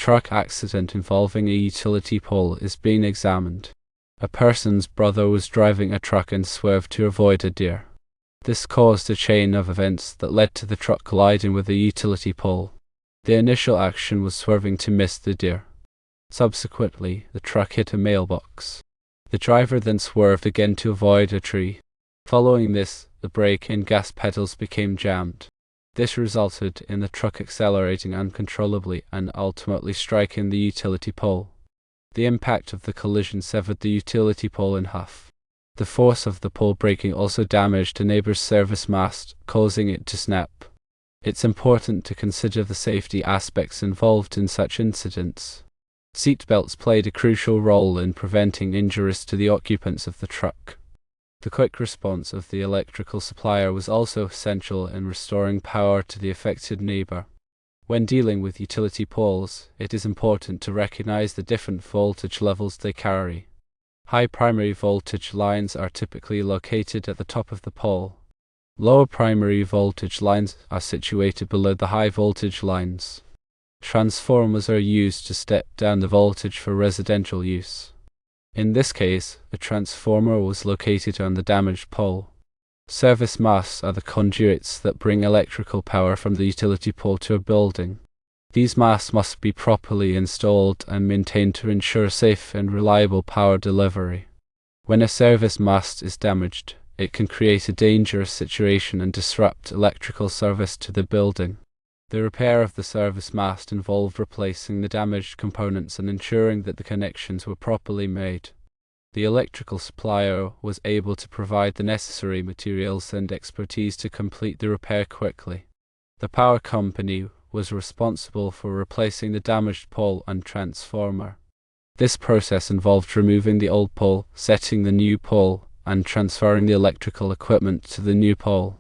truck accident involving a utility pole is being examined. A person's brother was driving a truck and swerved to avoid a deer. This caused a chain of events that led to the truck colliding with a utility pole. The initial action was swerving to miss the deer. Subsequently, the truck hit a mailbox. The driver then swerved again to avoid a tree. Following this, the brake and gas pedals became jammed. This resulted in the truck accelerating uncontrollably and ultimately striking the utility pole. The impact of the collision severed the utility pole in half. The force of the pole breaking also damaged a neighbor's service mast, causing it to snap. It's important to consider the safety aspects involved in such incidents. Seatbelts played a crucial role in preventing injuries to the occupants of the truck. The quick response of the electrical supplier was also essential in restoring power to the affected neighbor. When dealing with utility poles, it is important to recognize the different voltage levels they carry. High primary voltage lines are typically located at the top of the pole. Lower primary voltage lines are situated below the high voltage lines. Transformers are used to step down the voltage for residential use. In this case, a transformer was located on the damaged pole. Service masts are the conduits that bring electrical power from the utility pole to a building. These masts must be properly installed and maintained to ensure safe and reliable power delivery. When a service mast is damaged, it can create a dangerous situation and disrupt electrical service to the building. The repair of the service mast involved replacing the damaged components and ensuring that the connections were properly made. The electrical supplier was able to provide the necessary materials and expertise to complete the repair quickly. The power company was responsible for replacing the damaged pole and transformer. This process involved removing the old pole, setting the new pole, and transferring the electrical equipment to the new pole.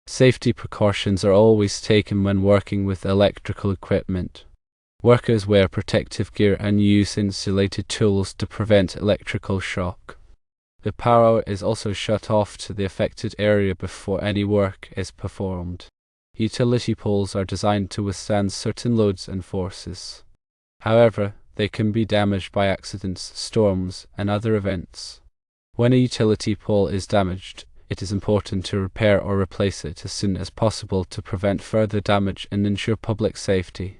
Safety precautions are always taken when working with electrical equipment. Workers wear protective gear and use insulated tools to prevent electrical shock. The power is also shut off to the affected area before any work is performed. Utility poles are designed to withstand certain loads and forces. However, they can be damaged by accidents, storms, and other events. When a utility pole is damaged, it is important to repair or replace it as soon as possible to prevent further damage and ensure public safety.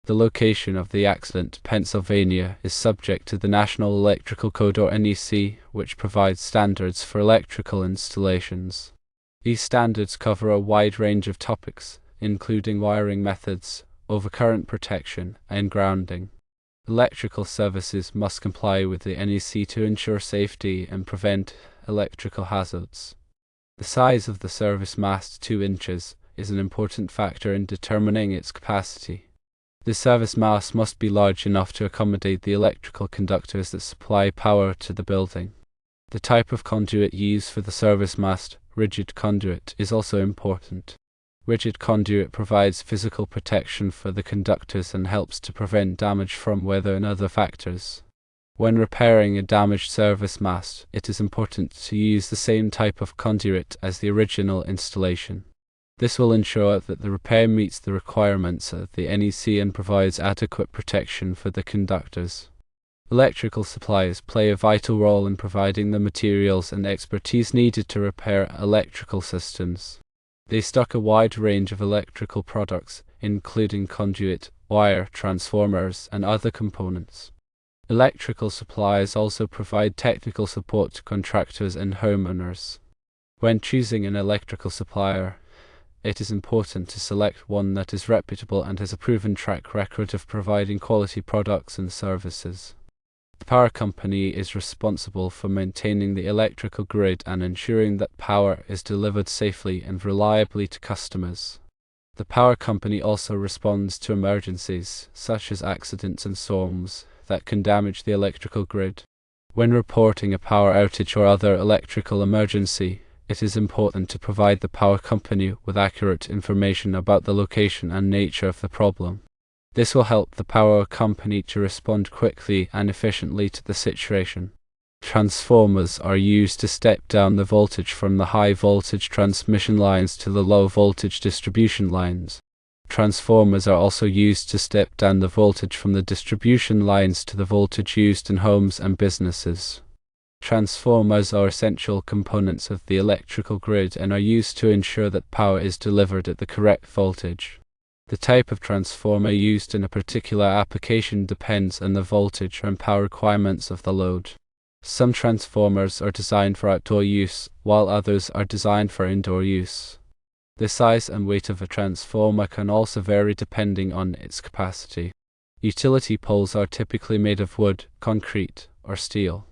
The location of the accident, Pennsylvania, is subject to the National Electrical Code or NEC, which provides standards for electrical installations. These standards cover a wide range of topics, including wiring methods, overcurrent protection, and grounding. Electrical services must comply with the NEC to ensure safety and prevent electrical hazards. The size of the service mast, 2 inches, is an important factor in determining its capacity. The service mast must be large enough to accommodate the electrical conductors that supply power to the building. The type of conduit used for the service mast, rigid conduit, is also important. Rigid conduit provides physical protection for the conductors and helps to prevent damage from weather and other factors. When repairing a damaged service mast, it is important to use the same type of conduit as the original installation. This will ensure that the repair meets the requirements of the NEC and provides adequate protection for the conductors. Electrical suppliers play a vital role in providing the materials and expertise needed to repair electrical systems. They stock a wide range of electrical products, including conduit, wire, transformers, and other components. Electrical suppliers also provide technical support to contractors and homeowners. When choosing an electrical supplier, it is important to select one that is reputable and has a proven track record of providing quality products and services. The power company is responsible for maintaining the electrical grid and ensuring that power is delivered safely and reliably to customers. The power company also responds to emergencies, such as accidents and storms, that can damage the electrical grid. When reporting a power outage or other electrical emergency, it is important to provide the power company with accurate information about the location and nature of the problem. This will help the power company to respond quickly and efficiently to the situation. Transformers are used to step down the voltage from the high voltage transmission lines to the low voltage distribution lines. Transformers are also used to step down the voltage from the distribution lines to the voltage used in homes and businesses. Transformers are essential components of the electrical grid and are used to ensure that power is delivered at the correct voltage. The type of transformer used in a particular application depends on the voltage and power requirements of the load. Some transformers are designed for outdoor use, while others are designed for indoor use. The size and weight of a transformer can also vary depending on its capacity. Utility poles are typically made of wood, concrete, or steel.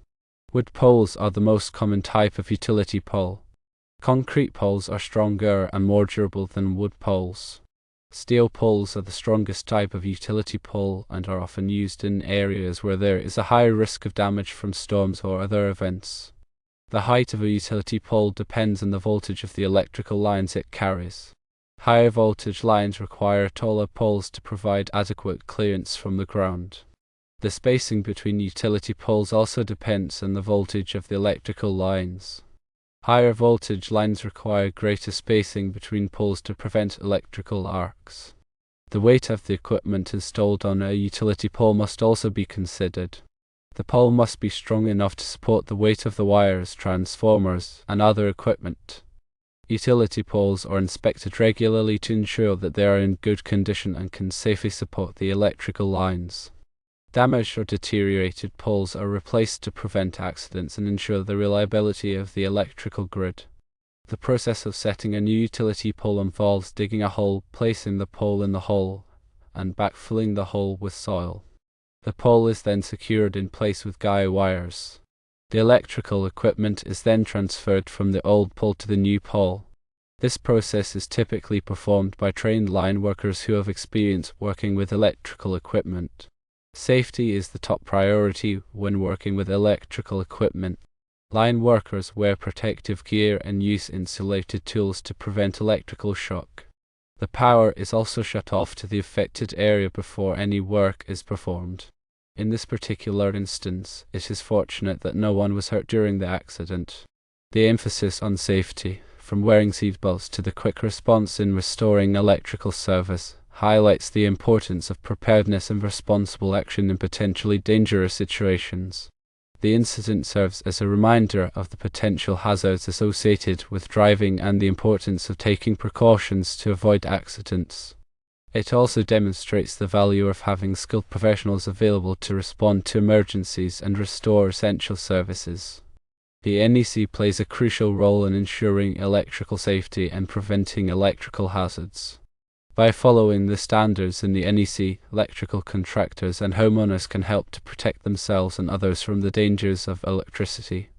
Wood poles are the most common type of utility pole. Concrete poles are stronger and more durable than wood poles. Steel poles are the strongest type of utility pole and are often used in areas where there is a high risk of damage from storms or other events. The height of a utility pole depends on the voltage of the electrical lines it carries. Higher voltage lines require taller poles to provide adequate clearance from the ground. The spacing between utility poles also depends on the voltage of the electrical lines. Higher voltage lines require greater spacing between poles to prevent electrical arcs. The weight of the equipment installed on a utility pole must also be considered. The pole must be strong enough to support the weight of the wires, transformers, and other equipment. Utility poles are inspected regularly to ensure that they are in good condition and can safely support the electrical lines. Damaged or deteriorated poles are replaced to prevent accidents and ensure the reliability of the electrical grid. The process of setting a new utility pole involves digging a hole, placing the pole in the hole, and backfilling the hole with soil. The pole is then secured in place with guy wires. The electrical equipment is then transferred from the old pole to the new pole. This process is typically performed by trained line workers who have experience working with electrical equipment. Safety is the top priority when working with electrical equipment. Line workers wear protective gear and use insulated tools to prevent electrical shock. The power is also shut off to the affected area before any work is performed. In this particular instance, it is fortunate that no one was hurt during the accident. The emphasis on safety, from wearing seatbelts to the quick response in restoring electrical service, highlights the importance of preparedness and responsible action in potentially dangerous situations. The incident serves as a reminder of the potential hazards associated with driving and the importance of taking precautions to avoid accidents. It also demonstrates the value of having skilled professionals available to respond to emergencies and restore essential services. The NEC plays a crucial role in ensuring electrical safety and preventing electrical hazards. By following the standards in the NEC, electrical contractors and homeowners can help to protect themselves and others from the dangers of electricity.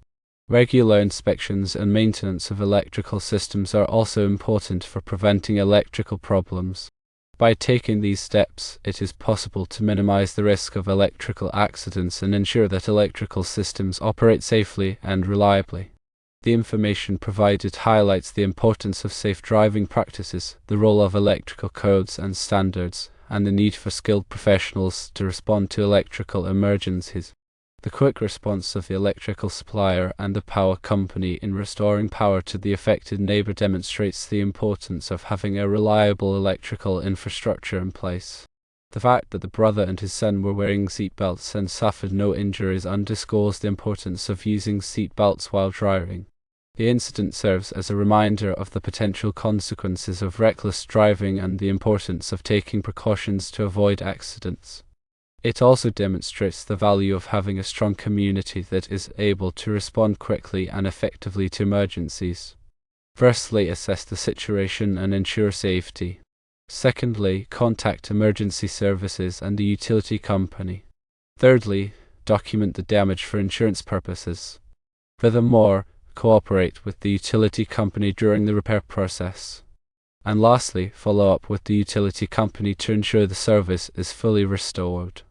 Regular inspections and maintenance of electrical systems are also important for preventing electrical problems. By taking these steps, it is possible to minimize the risk of electrical accidents and ensure that electrical systems operate safely and reliably. The information provided highlights the importance of safe driving practices, the role of electrical codes and standards, and the need for skilled professionals to respond to electrical emergencies. The quick response of the electrical supplier and the power company in restoring power to the affected neighbor demonstrates the importance of having a reliable electrical infrastructure in place. The fact that the brother and his son were wearing seatbelts and suffered no injuries underscores the importance of using seatbelts while driving. The incident serves as a reminder of the potential consequences of reckless driving and the importance of taking precautions to avoid accidents. It also demonstrates the value of having a strong community that is able to respond quickly and effectively to emergencies. Firstly, assess the situation and ensure safety. Secondly, contact emergency services and the utility company. Thirdly, document the damage for insurance purposes. Furthermore, cooperate with the utility company during the repair process. And lastly, follow up with the utility company to ensure the service is fully restored.